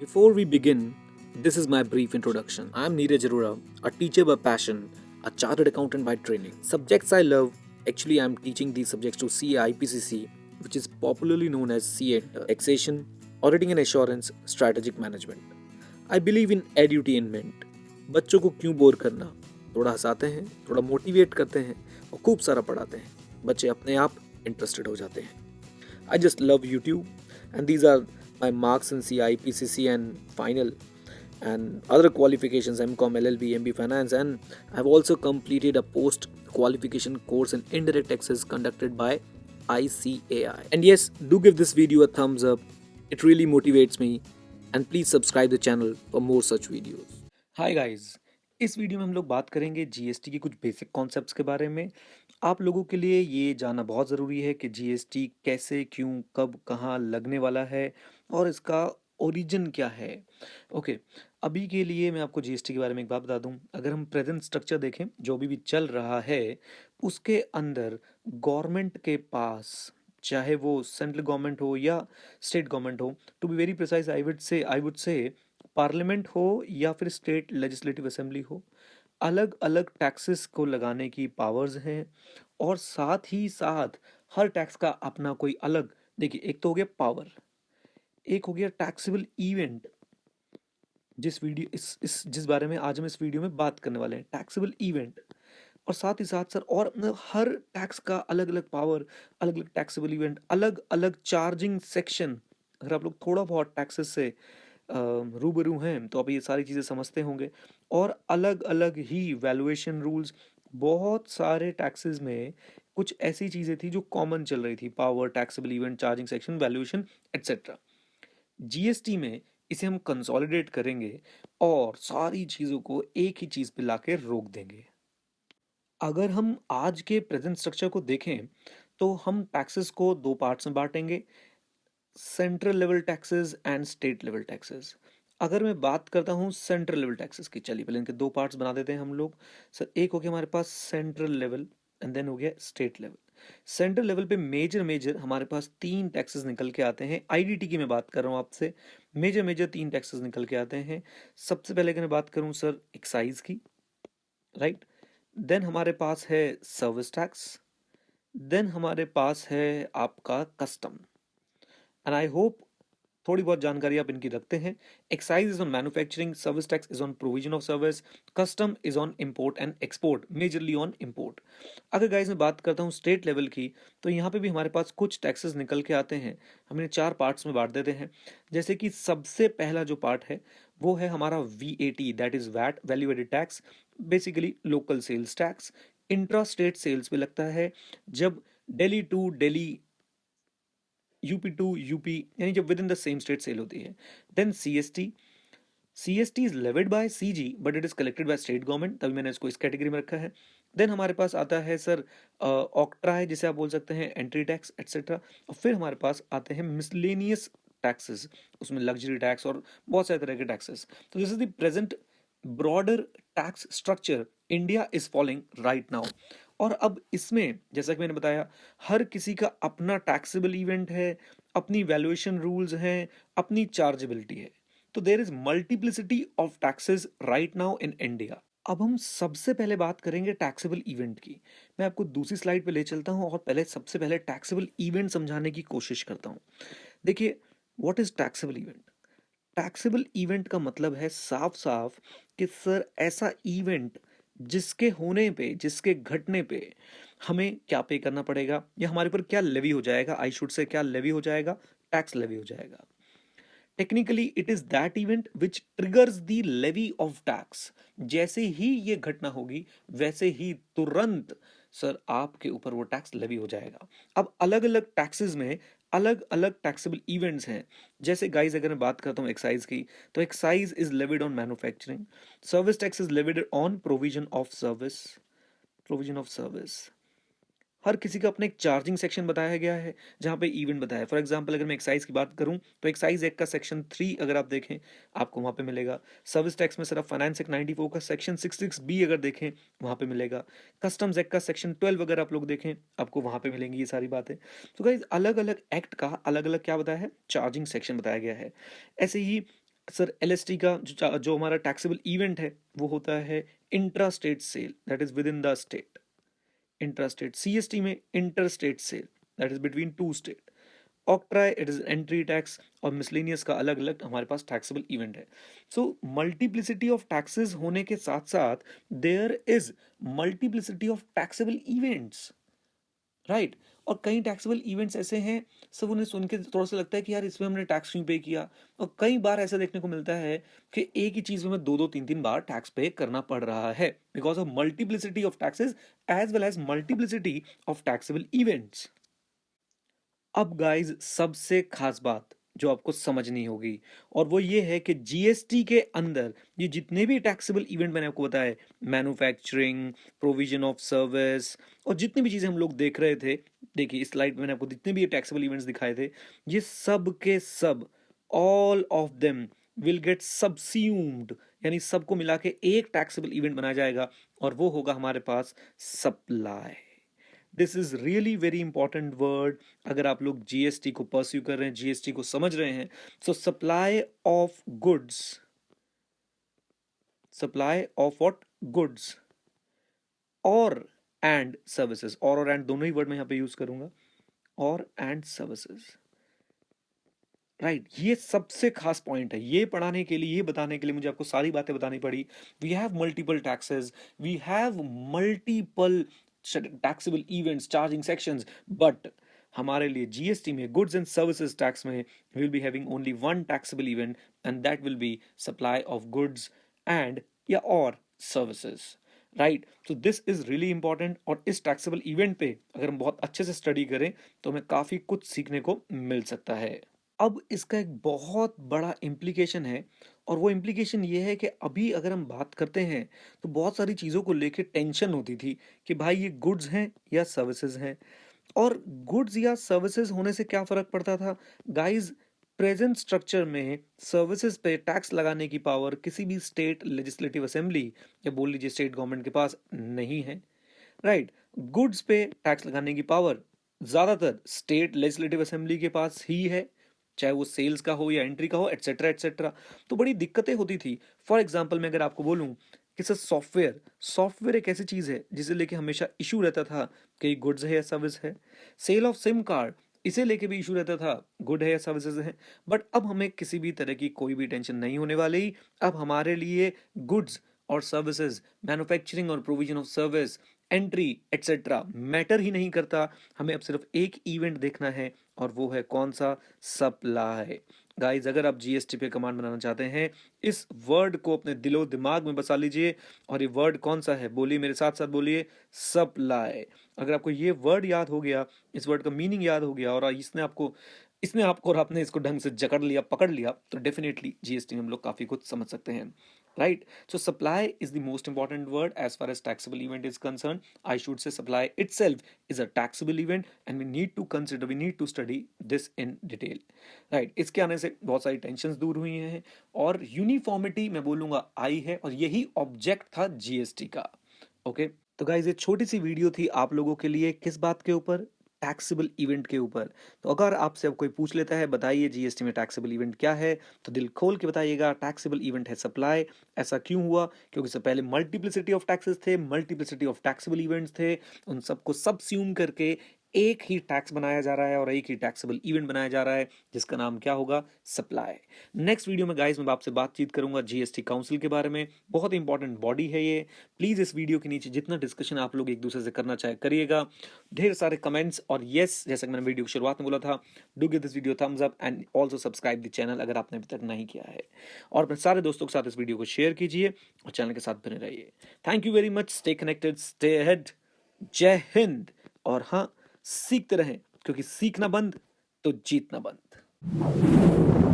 Before we begin, this is my brief introduction. I am Neeraj Arora, a teacher by passion, a chartered accountant by training. Subjects I love, actually I am teaching these subjects to CA IPCC, which is popularly known as CA Taxation, Auditing and Assurance, Strategic Management. I believe in edutainment. बच्चों को क्यों bore करना, थोड़ा हंसाते हैं, थोड़ा motivate करते हैं और खूब सारा पढ़ाते हैं. बच्चे अपने आप इंटरेस्टेड हो जाते हैं. I just love YouTube, and these are my marks in CI, PCC, and final, and other qualifications MCOM, LLB, MB Finance, and I've also completed a post qualification course in indirect taxes conducted by ICAI. And yes, do give this video a thumbs up, it really motivates me, and please subscribe the channel for more such videos. Hi guys, इस video में हम लोग बात करेंगे GST के कुछ basic concepts के बारे में. आप लोगों के लिए ये जानना बहुत ज़रूरी है कि जीएसटी कैसे, क्यों, कब, कहाँ लगने वाला है और इसका ओरिजिन क्या है. ओके, अभी के लिए मैं आपको जीएसटी के बारे में एक बात बता दूं. अगर हम प्रेजेंट स्ट्रक्चर देखें, जो भी चल रहा है, उसके अंदर गवर्नमेंट के पास, चाहे वो सेंट्रल गवर्नमेंट हो या स्टेट गवर्नमेंट हो, to be very precise I would say parliament हो या फिर स्टेट लेजिस्लेटिव असेंबली हो, अलग अलग टैक्सेस को लगाने की पावर्स हैं. और साथ ही साथ हर टैक्स का अपना कोई अलग, देखिए, एक तो हो गया पावर, एक हो गया टैक्सेबल इवेंट. जिस बारे में आज हम इस वीडियो में बात करने वाले हैं, टैक्सेबल इवेंट. और साथ ही साथ सर, और मतलब हर टैक्स का अलग अलग पावर, अलग अलग टैक्सेबल इवेंट, अलग अलग चार्जिंग सेक्शन. अगर आप लोग थोड़ा बहुत टैक्सेस से रूबरू हैं तो आप ये सारी चीज़ें समझते होंगे. और अलग अलग ही वैल्यूएशन रूल्स. बहुत सारे टैक्सेस में कुछ ऐसी चीज़ें थी जो कॉमन चल रही थी: power, taxable event, charging section, valuation, etcetera. GST में इसे हम कंसोलिडेट करेंगे और सारी चीज़ों को एक ही चीज़ पे लाके रोक देंगे. अगर हम आज के प्रेजेंट स्ट्रक्चर को देखें तो हम टैक्सेस को दो पार्ट्स में बांटेंगे: central level taxes and state level taxes. अगर मैं बात करता हूँ सेंट्रल लेवल टैक्सेस की, चलिए पहले इनके दो पार्ट्स बना देते हैं हम लोग. सर, एक हो गया हमारे पास सेंट्रल लेवल एंड देन हो गया स्टेट लेवल. सेंट्रल लेवल पे मेजर मेजर हमारे पास तीन टैक्सेस निकल के आते हैं. आईडीटी की मैं बात कर रहा हूँ आपसे. मेजर मेजर तीन टैक्सेस निकल के आते हैं. सबसे पहले अगर मैं बात करूँ सर एक्साइज की, राइट. देन हमारे पास है सर्विस टैक्स. देन हमारे पास है आपका कस्टम. एंड आई होप थोड़ी बहुत जानकारी आप इनकी रखते हैं. Excise is on manufacturing, service tax is on provision of service, custom is on import and export, majorly on import. अगर गाइज मैं बात करता हूँ स्टेट लेवल की, तो यहाँ पे भी हमारे पास कुछ टैक्सेस निकल के आते हैं. हम इन्हें चार पार्ट्स में बांट देते हैं. जैसे कि सबसे पहला जो पार्ट है वो है हमारा VAT, that is VAT, value added tax, basically local sales tax. Intra state sales पे लगता है जब Delhi to Delhi, UP to UP, यानी जब within the same state sale होती है. Then CST. CST is levied by CG but it is collected by state government, तभी मैंने इसको इस कैटेगरी में रखा है. देन हमारे पास आता है सर ऑक्ट्रा है, जिसे आप बोल सकते हैं एंट्री टैक्स, एटसेट्रा. और फिर हमारे पास आते हैं मिसलेनियस टैक्सेस, उसमें लग्जरी टैक्स और बहुत सारे तरह के टैक्सेस. तो this is the present broader tax structure India is following right now. और अब इसमें जैसा कि मैंने बताया, हर किसी का अपना टैक्सेबल इवेंट है, अपनी वैल्यूएशन रूल्स हैं, अपनी चार्जेबिलिटी है. तो there is multiplicity of taxes right now in India. अब हम सबसे पहले बात करेंगे टैक्सेबल इवेंट की. मैं आपको दूसरी स्लाइड पे ले चलता हूं और सबसे पहले टैक्सेबल इवेंट समझाने की कोशिश करता हूं. देखिए, what is taxable event? Taxable event का मतलब है साफ साफ कि सर, ऐसा इवेंट जिसके होने पे, जिसके घटने पे हमें क्या पे करना पड़ेगा, या हमारे पर क्या लेवी हो जाएगा, आई शुड से क्या लेवी हो जाएगा, टैक्स लेवी हो जाएगा. Technically it is that event which triggers the levy of tax. जैसे ही ये घटना होगी वैसे ही तुरंत सर आपके ऊपर वो टैक्स लेवी हो जाएगा. अब अलग अलग टैक्सेस में अलग अलग टैक्सेबल इवेंट्स हैं. जैसे गाइस, अगर मैं बात करता हूँ एक्साइज की, तो excise is levied on manufacturing. Service tax is levied on provision of service. हर किसी का अपना एक चार्जिंग सेक्शन बताया गया है जहाँ पे इवेंट बताया है. फॉर एग्जांपल, अगर मैं एक्साइज की बात करूँ तो एक्साइज एक्ट का सेक्शन 3 अगर आप देखें आपको वहाँ पे मिलेगा. सर्विस टैक्स में सिर्फ फाइनेंस एक्ट 94 का सेक्शन 66B अगर देखें वहाँ पे मिलेगा. कस्टम्स एक्ट का सेक्शन 12 अगर आप लोग देखें आपको वहाँ पे मिलेंगी ये सारी बातें. तो गाइज, अलग अलग एक्ट का अलग अलग क्या बताया है, चार्जिंग सेक्शन बताया गया है. ऐसे ही सर एलएसटी का जो हमारा टैक्सेबल इवेंट है वो होता है intra state sale, that is within the state. Intra state, CST में inter state sale, that is between two state. Octroi it is entry tax, और मिसलेनियस का अलग अलग हमारे पास टैक्सेबल इवेंट है। सो मल्टीप्लिसिटी ऑफ टैक्सेस होने के साथ साथ there is multiplicity of taxable events, right. और कई टैक्सेबल इवेंट्स ऐसे हैं, सब उन्हें सुन के थोड़ा सा लगता है कि यार इसमें हमने टैक्स क्यों पे किया। और कई बार ऐसा देखने को मिलता है कि एक ही चीज में हमें दो दो तीन तीन बार टैक्स पे करना पड़ रहा है, because of multiplicity of taxes as well as multiplicity of taxable events. अब गाइस सबसे खास बात जो आपको समझनी होगी, और वो ये है कि जीएसटी के अंदर ये जितने भी टैक्सेबल इवेंट मैंने आपको बताया, मैन्युफैक्चरिंग, प्रोविजन ऑफ सर्विस, और जितनी भी चीजें हम लोग देख रहे थे, देखिए इस स्लाइड में मैंने आपको जितने भी टैक्सेबल इवेंट्स दिखाए थे, ये सब के सब, all of them will get subsumed, यानी सबको मिला के एक टैक्सेबल इवेंट बनाया जाएगा, और वो होगा हमारे पास supply. This is really very important word. अगर आप लोग जीएसटी को परस्यू कर रहे हैं, जीएसटी को समझ रहे हैं, सो supply of goods, supply of what, goods, और एंड सर्विसेज, और एंड दोनों ही वर्ड मैं यहां पे यूज करूंगा, और एंड सर्विसेज, राइट। ये सबसे खास पॉइंट है, ये पढ़ाने के लिए, ये बताने के लिए मुझे आपको सारी बातें बतानी पड़ी। We have multiple taxes, we have multiple taxable events, charging sections, but हमारे लिए जीएसटी में, गुड्स एंड सर्विसेज टैक्स में, we will be having only one taxable event, and that will be supply of goods and या और services, right. तो this is really important, और इस taxable event पे अगर हम बहुत अच्छे से स्टडी करें तो हमें काफी कुछ सीखने को मिल सकता है। अब इसका एक बहुत बड़ा इम्प्लीकेशन है, और वो इम्प्लीकेशन ये है कि अभी अगर हम बात करते हैं तो बहुत सारी चीज़ों को लेके टेंशन होती थी कि भाई ये गुड्स हैं या सर्विसेज हैं, और गुड्स या सर्विसेज होने से क्या फ़र्क पड़ता था गाइस। प्रेजेंट स्ट्रक्चर में सर्विसेज पे टैक्स लगाने की पावर किसी भी स्टेट लेजिस्लेटिव असेंबली या बोल लीजिए स्टेट गवर्नमेंट के पास नहीं है, राइट। गुड्स पे टैक्स लगाने की पावर ज़्यादातर स्टेट लेजिस्लेटिव असेंबली के पास ही है, चाहे वो सेल्स का हो या एंट्री का हो, एटसेट्रा एटसेट्रा। तो बड़ी दिक्कतें होती थी। फॉर एग्जाम्पल मैं अगर आपको बोलूं कि सर सॉफ्टवेयर, सॉफ्टवेयर एक ऐसी चीज़ है जिसे लेके हमेशा इशू रहता था कि गुड्स है या सर्विस है। सेल ऑफ सिम कार्ड, इसे लेके भी इशू रहता था, गुड है या सर्विसेज है। बट अब हमें किसी भी तरह की कोई भी टेंशन नहीं होने वाली। अब हमारे लिए गुड्स और सर्विसेज, मैन्युफैक्चरिंग और provision of service, entry etcetera matter ही नहीं करता। हमें अब सिर्फ एक इवेंट देखना है, और वो है कौन सा, सप्लाई। गाइज अगर आप जीएसटी पे कमांड बनाना चाहते हैं, इस वर्ड को अपने दिलो दिमाग में बसा लीजिए, और ये वर्ड कौन सा है, बोलिए मेरे साथ साथ, बोलिए सप्लाई। अगर आपको ये वर्ड याद हो गया, इस वर्ड का मीनिंग याद हो गया, और इसने आपको और आपने इसको ढंग से जकड़ लिया, पकड़ लिया, तो डेफिनेटली जीएसटी में हम लोग काफी कुछ समझ सकते हैं, right? So supply is the most important word as far as taxable event is concerned. I should say supply itself is a taxable event, and we need to study this in detail, right? इसके आने से बहुत सारी tensions दूर हुई हैं, और uniformity मैं बोलूँगा आई है, और यही ऑब्जेक्ट था जीएसटी का, ओके। तो गाइज ये छोटी सी वीडियो थी आप लोगों के लिए, किस बात के ऊपर, टैक्सेबल इवेंट के ऊपर। तो अगर आपसे अब कोई पूछ लेता है बताइए जीएसटी में टैक्सेबल इवेंट क्या है, तो दिल खोल के बताइएगा टैक्सेबल इवेंट है सप्लाई। ऐसा क्यों हुआ, क्योंकि इससे पहले मल्टीप्लिसिटी ऑफ टैक्सेस थे, मल्टीप्लिसिटी ऑफ टैक्सेबल इवेंट्स थे, उन सबको सबस्यूम करके एक ही टैक्स बनाया जा रहा है, और एक ही टैक्सेबल इवेंट बनाया जा रहा है, जिसका नाम क्या होगा, सप्लाई। नेक्स्ट वीडियो में गाइस मैं आपसे बातचीत करूंगा जीएसटी काउंसिल के बारे में, बहुत इंपॉर्टेंट बॉडी है ये। प्लीज इस वीडियो के नीचे जितना डिस्कशन आप लोग एक दूसरे से करना चाहे करिएगा, ढेर सारे कमेंट्स, और यस जैसा कि मैंने वीडियो की शुरुआत में बोला था, do give this video Thums up and also subscribe the channel अगर आपने अभी तक नहीं किया है, और अपने सारे दोस्तों के साथ इस वीडियो को शेयर कीजिए, और चैनल के साथ बने रहिए। Thank you very much, stay connected, stay ahead, जय हिंद। और हाँ, सीखते रहें, क्योंकि सीखना बंद तो जीतना बंद।